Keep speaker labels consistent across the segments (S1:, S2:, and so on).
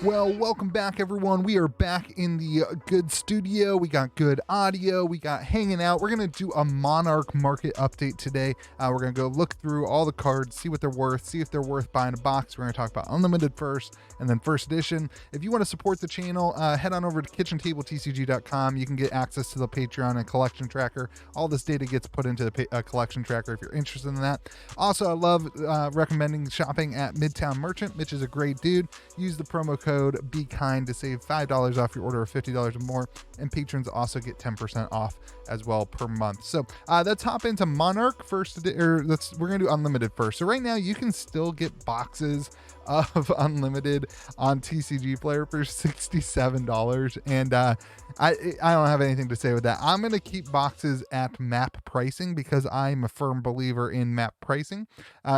S1: Well, welcome back, everyone. We are back in the good studio. We got good audio. We got hanging out. We're going to do a Monarch market update today. We're going to go look through all the cards, see what they're worth, see if they're worth buying a box. We're going to talk about Unlimited first and then First Edition. If you want to support the channel, head on over to KitchenTableTCG.com. You can get access to the Patreon and collection tracker. All this data gets put into the collection tracker if you're interested in that. Also, I love recommending shopping at Midtown Merchant. Mitch is a great dude. Use the promo code Be Kind to save $5 off your order of $50 or more, and patrons also get 10% off as well per month. So let's hop into Monarch first, we're gonna do Unlimited first. So right now you can still get boxes of Unlimited on TCG Player for $67, and I don't have anything to say with that. I'm gonna keep boxes at map pricing because I'm a firm believer in map pricing.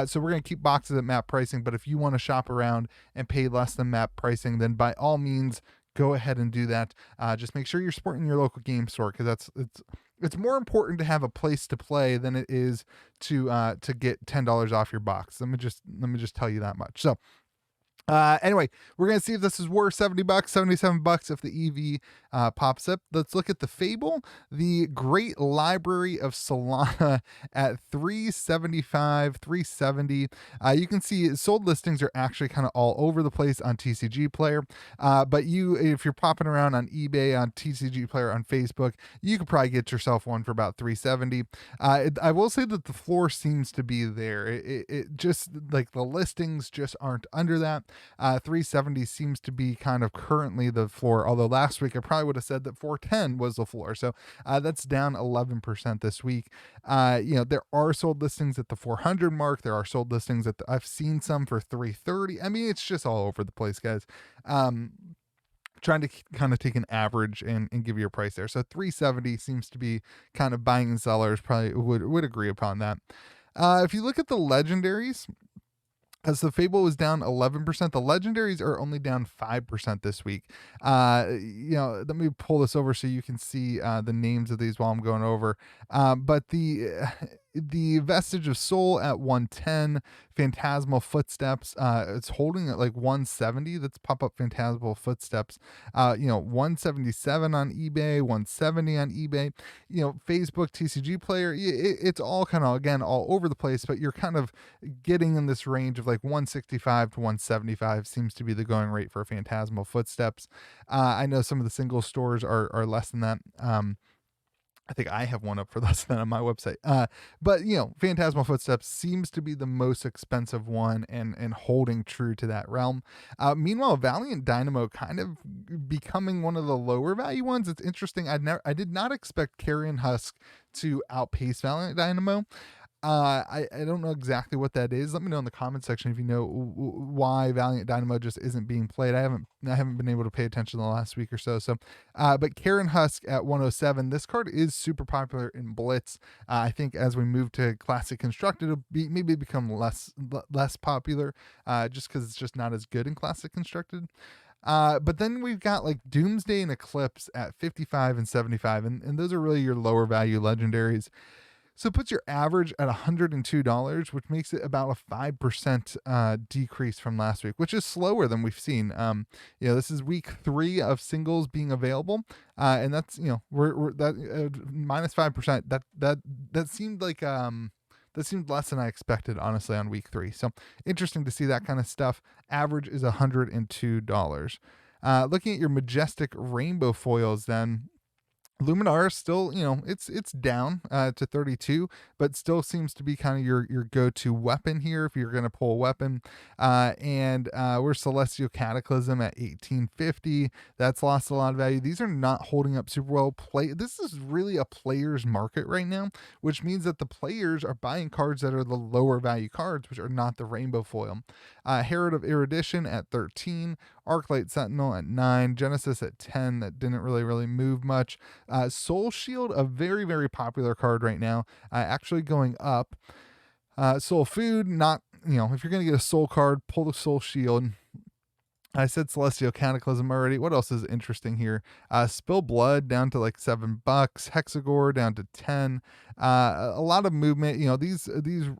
S1: So we're gonna keep boxes at map pricing, but if you want to shop around and pay less than map pricing, then by all means go ahead and do that. Just make sure you're supporting your local game store, because it's more important to have a place to play than it is to get $10 off your box. Let me just tell you that much. So anyway, we're going to see if this is worth $70, $77 if the EV pops up. Let's look at the Fable, the Great Library of Solana at $375, $370. You can see sold listings are actually kind of all over the place on TCG Player. But if you're popping around on eBay, on TCG Player, on Facebook, you could probably get yourself one for about $370. I will say that the floor seems to be there. It just, like, the listings just aren't under that. 370 seems to be kind of currently the floor, although last week I probably would have said that 410 was the floor. So that's down 11% this week. There are sold listings at the 400 mark. There are sold listings I've seen some for 330. I mean, it's just all over the place, guys. Trying to kind of take an average and give you a price there. So 370 seems to be kind of buying and sellers probably would agree upon that. If you look at the legendaries, as the Fable was down 11%, the legendaries are only down 5% this week. Let me pull this over so you can see the names of these while I'm going over. But the Vestige of Soul at 110, Phantasmal Footsteps, it's holding at like 170. That's pop-up Phantasmal Footsteps. 177 on eBay, 170 on eBay. Facebook TCG Player, it's all kind of, again, all over the place, but you're kind of getting in this range of like 165 to 175 seems to be the going rate for Phantasmal Footsteps. I know some of the single stores are less than that. I think I have one up for less than on my website. But Phantasmal Footsteps seems to be the most expensive one and holding true to that realm. Meanwhile, Valiant Dynamo kind of becoming one of the lower value ones. It's interesting. I did not expect Carrion Husk to outpace Valiant Dynamo. I don't know exactly what that is. Let me know in the comment section if you know why Valiant Dynamo just isn't being played. I haven't been able to pay attention the last week or so. But Karen Husk at 107. This card is super popular in Blitz. I think as we move to Classic Constructed, it'll maybe become less popular, just because it's just not as good in Classic Constructed. But then we've got like Doomsday and Eclipse at 55 and 75, and those are really your lower value legendaries. So it puts your average at $102, which makes it about a 5% decrease from last week, which is slower than we've seen. This is week 3 of singles being available, and that's we're that minus 5%. That seemed like that seemed less than I expected, honestly, on week 3. So interesting to see that kind of stuff. Average is $102. Looking at your majestic rainbow foils, then. Luminar still, it's down to 32, but still seems to be kind of your go-to weapon here if you're going to pull a weapon. And we're Celestial Cataclysm at 1850. That's lost a lot of value. These are not holding up super well. This is really a player's market right now, which means that the players are buying cards that are the lower value cards, which are not the rainbow foil. Herald of Erudition at 13. Arclight Sentinel at 9, Genesis at 10. That didn't really move much. Soul Shield, a very, very popular card right now, actually going up. Soul Food, not, if you're going to get a soul card, pull the Soul Shield. I said Celestial Cataclysm already. What else is interesting here? Spill Blood down to like $7. Hexagore down to 10. A lot of movement. These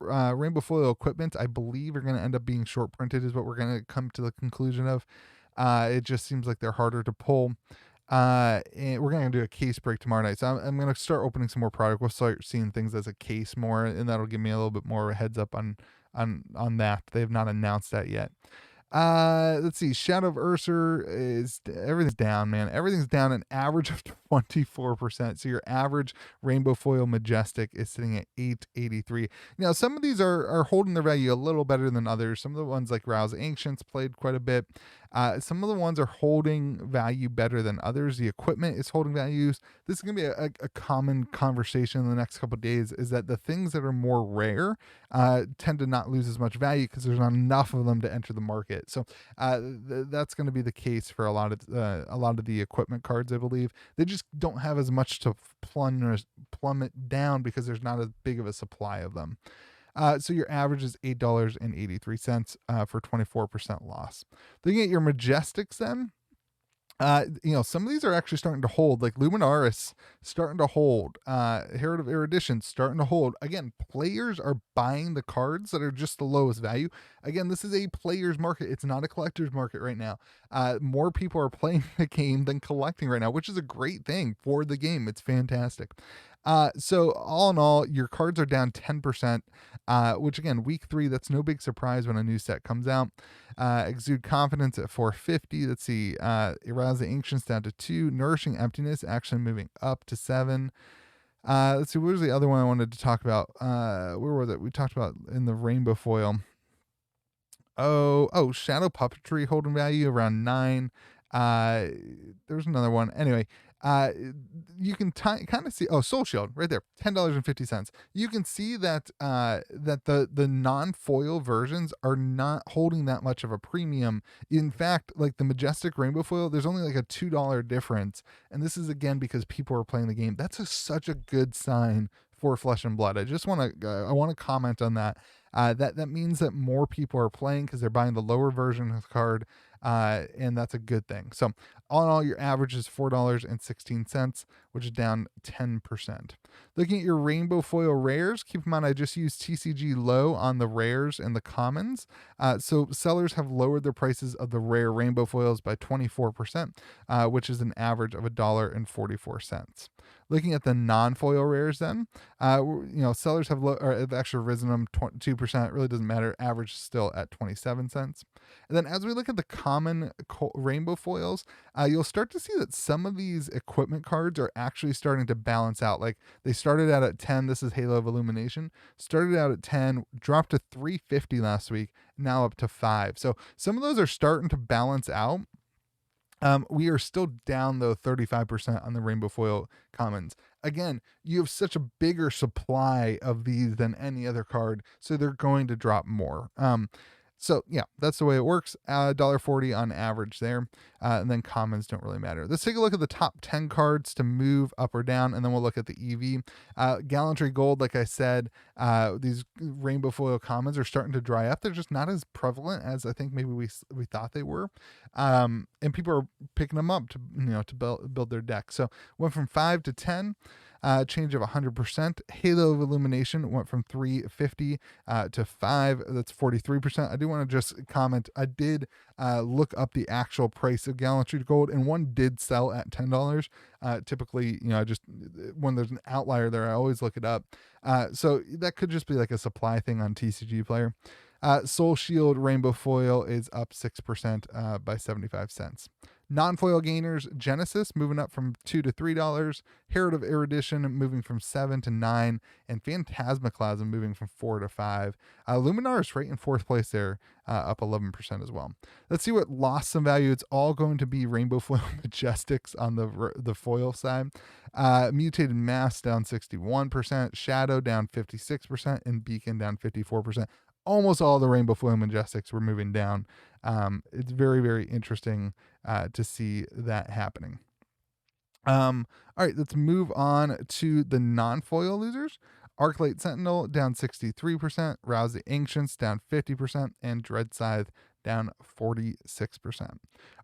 S1: Rainbow Foil equipment, I believe, are going to end up being short printed, is what we're going to come to the conclusion of. It just seems like they're harder to pull. And we're gonna do a case break tomorrow night. So I'm gonna start opening some more product. We'll start seeing things as a case more, and that'll give me a little bit more heads up on that. They have not announced that yet. Let's see. Shadow of Ursa is everything's down, man. Everything's down an average of 24%. So your average rainbow foil majestic is sitting at 883. Now, some of these are holding their value a little better than others. Some of the ones like Rouse Ancients played quite a bit. Some of the ones are holding value better than others. The equipment is holding values. This is going to be a common conversation in the next couple of days, is that the things that are more rare tend to not lose as much value because there's not enough of them to enter the market. So that's going to be the case for a lot of the equipment cards, I believe. They just don't have as much to plummet down because there's not as big of a supply of them. So your average is $8.83 for 24% loss. Looking at your majestics then, some of these are actually starting to hold, like Luminaris starting to hold, Herald of Erudition starting to hold. Again, players are buying the cards that are just the lowest value. Again, this is a player's market. It's not a collector's market right now. More people are playing the game than collecting right now, which is a great thing for the game. It's fantastic. So all in all, your cards are down 10%, which again, week 3, that's no big surprise when a new set comes out. Exude Confidence at 450. Let's see. Arouse the Ancients down to 2. Nourishing Emptiness actually moving up to 7. Let's see. What was the other one I wanted to talk about? Where was it? We talked about in the rainbow foil. Oh, Shadow Puppetry holding value around 9. There's another one. Anyway, you can kind of see, Soul Shield right there, $10.50. You can see that that the non-foil versions are not holding that much of a premium. In fact, like the Majestic Rainbow Foil, there's only like a $2 difference, and this is again because people are playing the game. That's such a good sign for Flesh and Blood. I just want to comment on that. That means that more people are playing because they're buying the lower version of the card, and that's a good thing. So all in all, your average is $4.16, which is down 10%. Looking at your rainbow foil rares, keep in mind I just used TCG low on the rares and the commons. So sellers have lowered their prices of the rare rainbow foils by 24%, which is an average of $1.44. Looking at the non-foil rares then, sellers have actually risen them 2%. It really doesn't matter. Average is still at 27 cents. And then as we look at the common rainbow foils, you'll start to see that some of these equipment cards are actually starting to balance out. Like they started out at 10. This is Halo of Illumination. Started out at 10, dropped to 350 last week, now up to 5. So some of those are starting to balance out. We are still down though 35% on the rainbow foil commons. Again, you have such a bigger supply of these than any other card, so they're going to drop more. So yeah, that's the way it works. $1.40 on average there. And then commons don't really matter. Let's take a look at the top 10 cards to move up or down, and then we'll look at the EV. Gallantry Gold, like I said, these rainbow foil commons are starting to dry up. They're just not as prevalent as I think maybe we thought they were. And people are picking them up to build their deck. So went from 5 to 10. Change of 100%. Halo of Illumination went from 350 to 5. That's 43%. I do want to just comment. I did look up the actual price of Gallantry Gold, and one did sell at $10. Typically, just when there's an outlier there, I always look it up. So that could just be like a supply thing on TCG Player. Soul Shield Rainbow Foil is up 6% by 75 cents. Non-foil gainers, Genesis moving up from $2 to $3, Herald of Erudition moving from 7 to 9, and Phantasmaclasm moving from 4 to 5. Luminaris right in 4th place there, up 11% as well. Let's see what lost some value. It's all going to be Rainbow Foil Majestics on the foil side. Mutated Mass down 61%, Shadow down 56%, and Beacon down 54%. Almost all the Rainbow Foil Majestics were moving down. It's very, very interesting to see that happening. All right, let's move on to the non-foil losers. Arclight Sentinel down 63%, Rouse the Ancients down 50%, and Dread Scythe down 46%.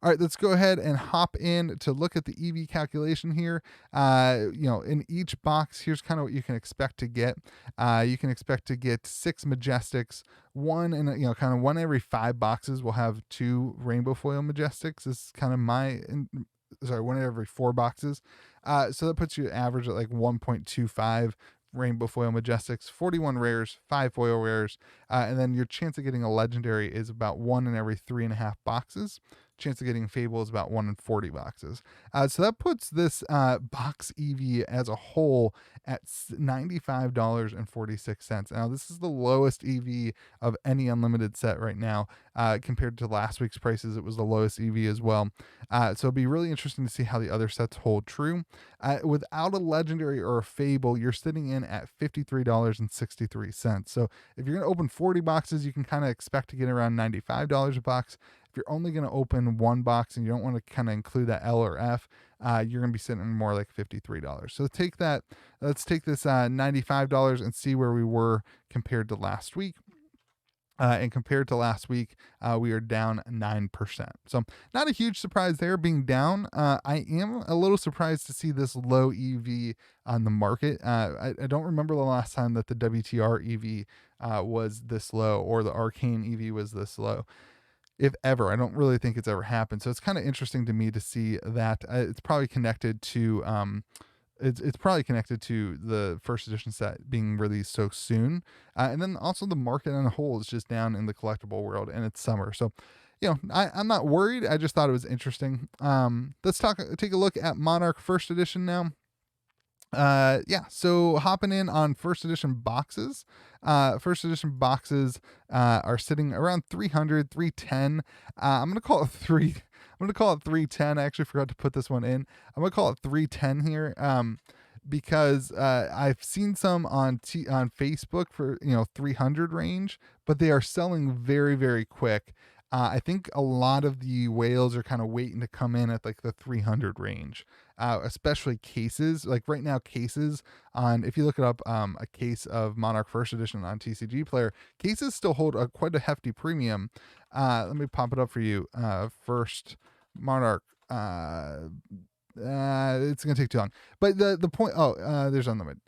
S1: All right, let's go ahead and hop in to look at the EV calculation here. In each box, here's kind of what you can expect to get. You can expect to get 6 majestics, one and kind of one every 5 boxes will have 2 rainbow foil majestics. This is kind of one every 4 boxes. So that puts you average at like 1.25 rainbow foil majestics, 41 rares, 5 foil rares, and then your chance of getting a legendary is about 1 in every 3.5 boxes. Chance of getting fable is about 1 in 40 boxes. So that puts this box EV as a whole at $95.46. Now, this is the lowest EV of any unlimited set right now. Compared to last week's prices, it was the lowest EV as well. So it'll be really interesting to see how the other sets hold true. Without a legendary or a fable, you're sitting in at $53.63. So if you're going to open 40 boxes, you can kind of expect to get around $95 a box. If you're only going to open 1 box and you don't want to kind of include that L or F, you're going to be sitting more like $53. So let's take this $95 and see where we were compared to last week. And compared to last week, we are down 9%. So not a huge surprise there being down. I am a little surprised to see this low EV on the market. I don't remember the last time that the WTR EV was this low, or the Arcane EV was this low, if ever. I don't really think it's ever happened. So it's kind of interesting to me to see that. It's probably connected to it's probably connected to the first edition set being released so soon, and then also the market on a whole is just down in the collectible world, and it's summer. So I'm not worried. I just thought it was interesting. Let's take a look at Monarch first edition now. So hopping in on first edition boxes. First edition boxes are sitting around 310. I'm gonna call it 310. I actually forgot to put this one in. I'm gonna call it 310 here. Because I've seen some on Facebook for 300 range, but they are selling very, very quick. I think a lot of the whales are kind of waiting to come in at like the 300 range, especially cases. Like right now, cases if you look it up, a case of Monarch First Edition on TCG Player, cases still hold quite a hefty premium. Let me pop it up for you. First Monarch. It's gonna take too long. But the point. There's unlimited.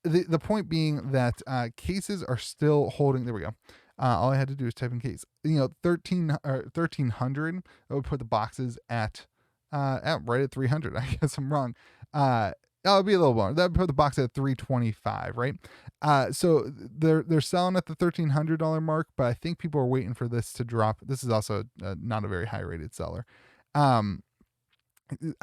S1: The point being that cases are still holding. There we go. All I had to do is type in case. 1300. That would put the boxes at right at 300. I guess I'm wrong. It'll be a little more. That would put the box at 325, right? So they're selling at the $1,300 mark, but I think people are waiting for this to drop. This is also not a very high rated seller. I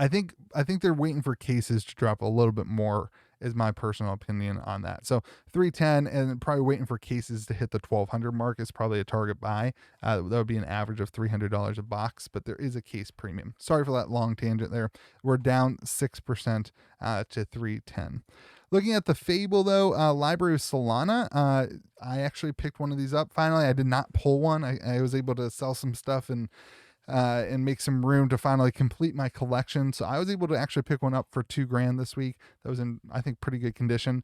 S1: think they're waiting for cases to drop a little bit more, is my personal opinion on that. So 310, and probably waiting for cases to hit the 1200 mark is probably a target buy. That would be an average of $300 a box, but there is a case premium. Sorry for that long tangent there. We're down 6% to 310. Looking at the Fable though, Library of Solana, I actually picked one of these up. Finally, I did not pull one. I was able to sell some stuff and make some room to finally complete my collection. So I was able to actually pick one up for $2,000 this week. That was in, I think, pretty good condition.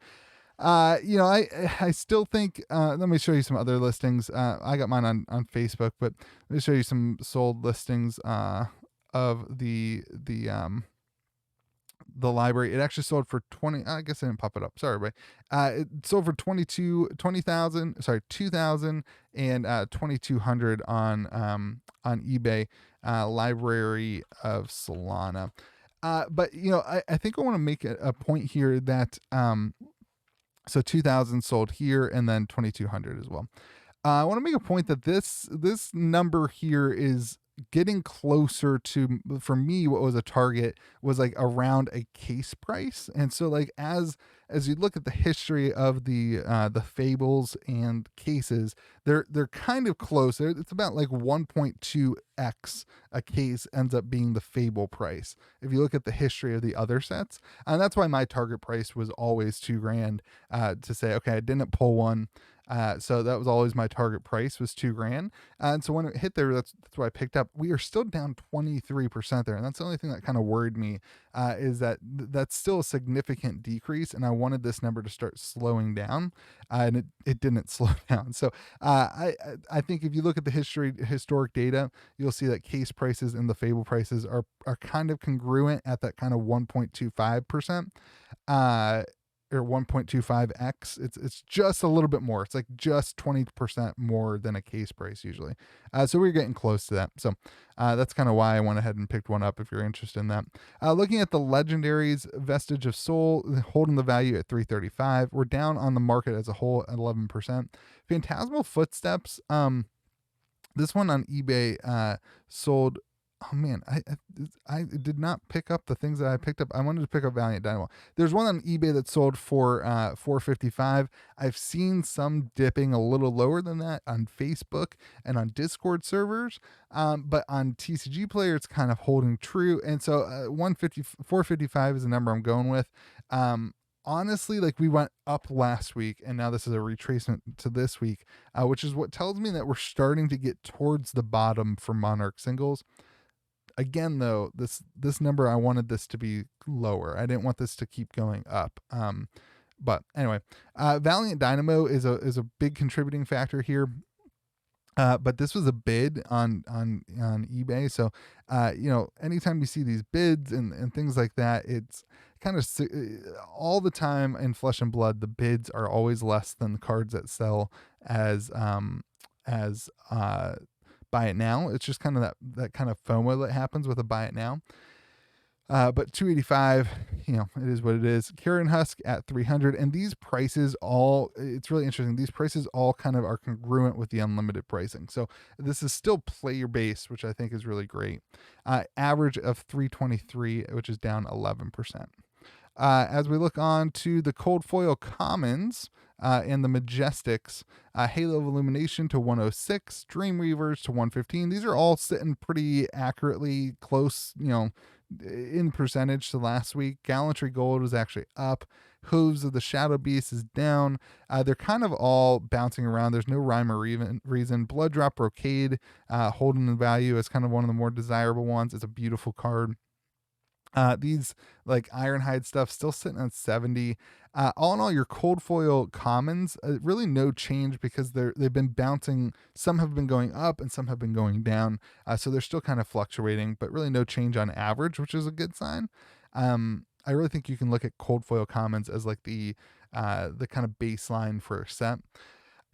S1: I still think, let me show you some other listings. I got mine on Facebook, but let me show you some sold listings, of the library. It actually sold for 20. I guess I didn't pop it up. Sorry, everybody. It sold for 2,000 and 2,200 on eBay. Library of Solana. But I think I want to make a point here that so 2,000 sold here and then 2,200 as well. I want to make a point that this number here is getting closer to, for me, what was a target was like around a case price. And so like as you look at the history of the fables and cases, they're kind of close. It's about like 1.2x a case ends up being the fable price if you look at the history of the other sets. And that's why my target price was always $2,000, to say, okay, I didn't pull one. So that was always my target price, was $2,000. And so when it hit there, that's what I picked up. We are still down 23% there. And that's the only thing that kind of worried me, is that that's still a significant decrease. And I wanted this number to start slowing down, and it didn't slow down. So I think if you look at the historic data, you'll see that case prices and the fable prices are kind of congruent at that kind of 1.25%. Or 1.25x. It's just a little bit more. It's like just 20% more than a case price usually. So we're getting close to that. So that's kind of why I went ahead and picked one up if you're interested in that. Looking at the legendaries, Vestige of Soul holding the value at 335. We're down on the market as a whole at 11%. Phantasmal Footsteps. This one on eBay sold. Oh man, I did not pick up the things that I picked up. I wanted to pick up Valiant Dynamo. There's one on eBay that sold for $455. I've seen some dipping a little lower than that on Facebook and on Discord servers, but on TCG Player it's kind of holding true. And so $455 is the number I'm going with. Honestly, like, we went up last week and now this is a retracement to this week, which is what tells me that we're starting to get towards the bottom for Monarch singles. Again, though, this number, I wanted this to be lower. I didn't want this to keep going up. But anyway, Valiant Dynamo is a big contributing factor here. But this was a bid on eBay. So, anytime you see these bids and things like that, it's kind of all the time in Flesh and Blood, the bids are always less than the cards that sell as buy it now. It's just kind of that kind of FOMO that happens with a buy it now. But 285, it is what it is. Kieran Husk at 300, and these prices it's really interesting. These prices all kind of are congruent with the unlimited pricing. So this is still player based, which I think is really great. Average of 323, which is down 11%. As we look on to the cold foil commons, and the majestics, Halo of Illumination to 106, Dreamweavers to 115. These are all sitting pretty accurately close, in percentage to last week. Gallantry Gold was actually up. Hooves of the Shadow Beast is down. They're kind of all bouncing around. There's no rhyme or reason. Blood Drop Brocade, holding the value as kind of one of the more desirable ones. It's a beautiful card. These like Ironhide stuff still sitting at 70. All in all, your cold foil commons, really no change because they've been bouncing. Some have been going up and some have been going down. So they're still kind of fluctuating, but really no change on average, which is a good sign. I really think you can look at cold foil commons as like the kind of baseline for a set.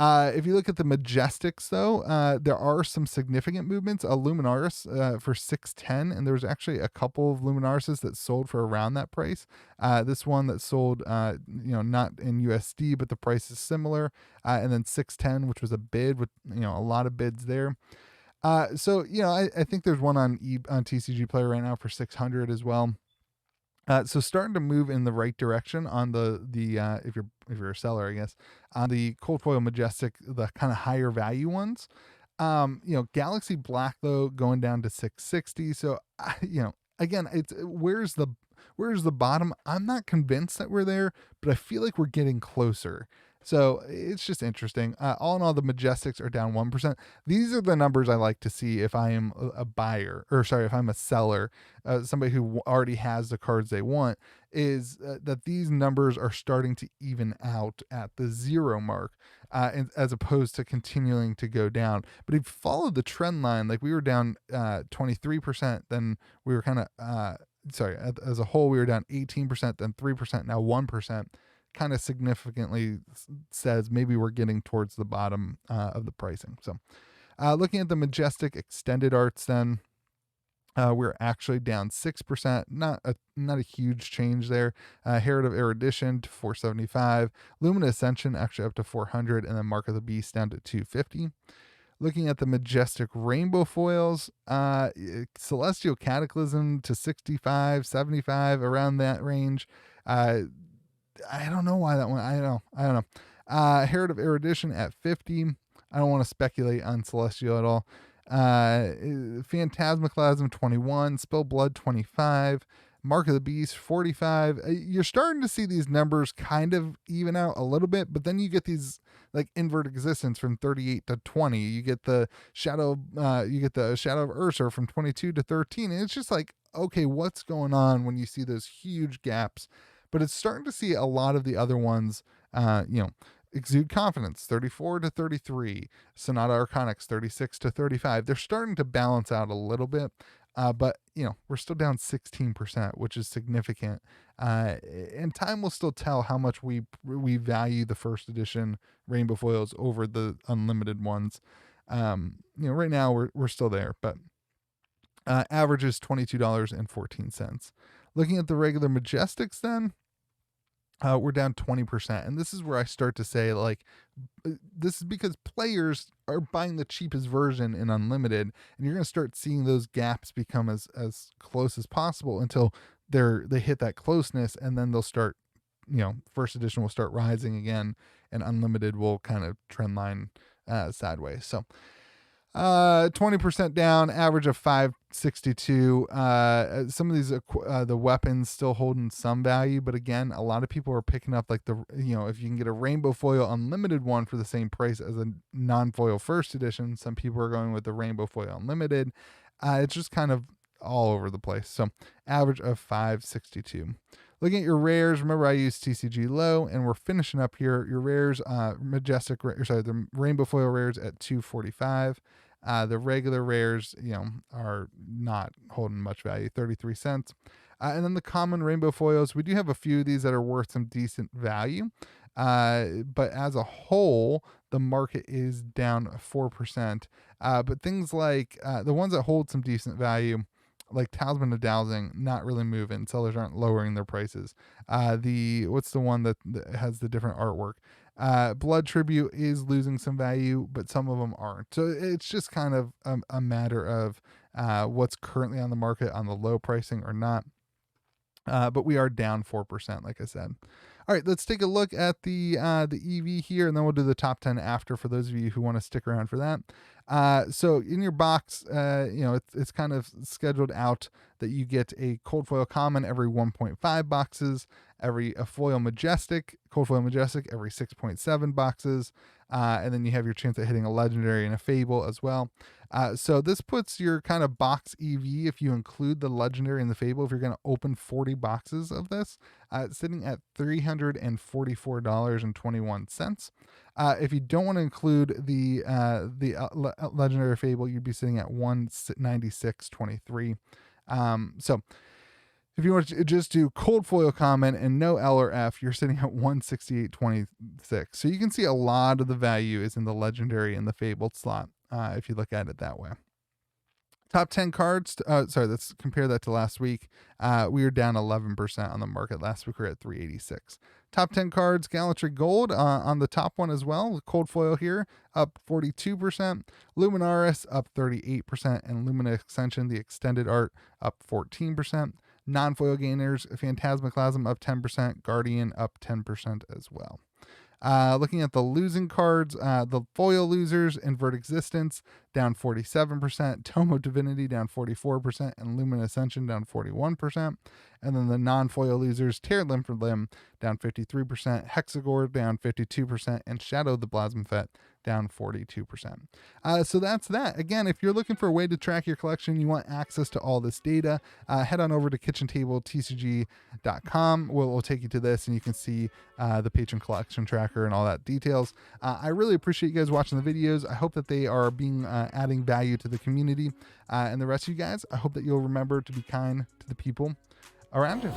S1: If you look at the majestics, though, there are some significant movements. A Luminaris for 610, and there was actually a couple of Luminarises that sold for around that price. This one that sold, not in USD, but the price is similar. And then 610, which was a bid with a lot of bids there. So I think there's one on TCG Player right now for 600 as well. So starting to move in the right direction on the if you're a seller, I guess, on the cold foil majestic, the kind of higher value ones. Galaxy Black though going down to 660. So again, it's where's the bottom? I'm not convinced that we're there, but I feel like we're getting closer. So it's just interesting. All in all, the majestics are down 1%. These are the numbers I like to see if I am a buyer, if I'm a seller, somebody who already has the cards they want, is that these numbers are starting to even out at the 0 mark, as opposed to continuing to go down. But if you follow the trend line, like we were down 23%, then we were kind of, as a whole, we were down 18%, then 3%, now 1%. Kind of significantly says maybe we're getting towards the bottom of the pricing. So looking at the majestic extended arts, then we're actually down 6%. Not a huge change there. Herald of Erudition to 475. Lumina Ascension actually up to 400, and then Mark of the Beast down to 250. Looking at the majestic rainbow foils, Celestial Cataclysm to 65, 75, around that range. I don't know why that one. I don't know. Herald of Erudition at 50. I don't want to speculate on Celestial at all. Phantasmaclasm 21. Spill Blood 25. Mark of the Beast 45. You're starting to see these numbers kind of even out a little bit, but then you get these like invert existence from 38 to 20. You get the shadow of Ursa from 22 to 13, and it's just like, okay, what's going on when you see those huge gaps? But it's starting to see a lot of the other ones, Exude Confidence 34 to 33, Sonata Arcanics 36 to 35. They're starting to balance out a little bit, but we're still down 16%, which is significant. And time will still tell how much we value the first edition rainbow foils over the unlimited ones. Right now we're still there, but average is $22.14. Looking at the regular Majestics, then we're down 20%, and this is where I start to say, like, this is because players are buying the cheapest version in unlimited, and you're going to start seeing those gaps become as close as possible until they hit that closeness, and then they'll start, first edition will start rising again, and unlimited will kind of trend line sideways. So 20% down, average of 562. Some of these the weapons still holding some value, but again, a lot of people are picking up like if you can get a rainbow foil unlimited one for the same price as a non-foil first edition, some people are going with the rainbow foil unlimited. It's just kind of all over the place. So average of 562. Looking at your rares, remember I used TCG low, and we're finishing up here. Your rares, the rainbow foil rares at 245. The regular rares, are not holding much value, 33 cents. And then the common rainbow foils, we do have a few of these that are worth some decent value. But as a whole, the market is down 4%. But things like the ones that hold some decent value, like Talisman of Dowsing, not really moving. Sellers aren't lowering their prices. What's the one that has the different artwork? Blood Tribute is losing some value, but some of them aren't. So it's just kind of a matter of what's currently on the market on the low pricing or not. But we are down 4%, like I said. All right, let's take a look at the EV here, and then we'll do the top 10 after for those of you who want to stick around for that. So in your box, it's kind of scheduled out that you get a cold foil common every 1.5 boxes, a foil majestic, cold foil majestic every 6.7 boxes, and then you have your chance at hitting a legendary and a fable as well. So this puts your kind of box EV, if you include the legendary and the fable, if you're going to open 40 boxes of this, sitting at $344.21. If you don't want to include the legendary fable, you'd be sitting at $196.23. So if you want to just do cold foil common and no L or F, you're sitting at $168.26. So you can see a lot of the value is in the legendary and the fabled slot, if you look at it that way. Top 10 cards, let's compare that to last week. We were down 11% on the market. Last week we were at 386. Top 10 cards, Gallantry Gold on the top one as well. Cold foil here, up 42%. Luminaris, up 38%. And Lumina Extension, the extended art, up 14%. Non-foil gainers, Phantasmaclasm, up 10%. Guardian, up 10% as well. Looking at the losing cards, the foil losers, Invert Existence, down 47%, Tome of Divinity, down 44%, and Lumina Ascension, down 41%. And then the non-foil losers, Tear Limb for Limb, down 53%, Hexagore, down 52%, and Shadow the Plasmafet, down 42%. So that's that. Again, if you're looking for a way to track your collection, you want access to all this data, head on over to KitchenTableTCG.com. We'll take you to this, and you can see the patron collection tracker and all that details. I really appreciate you guys watching the videos. I hope that they are adding value to the community. And the rest of you guys, I hope that you'll remember to be kind to the people around you.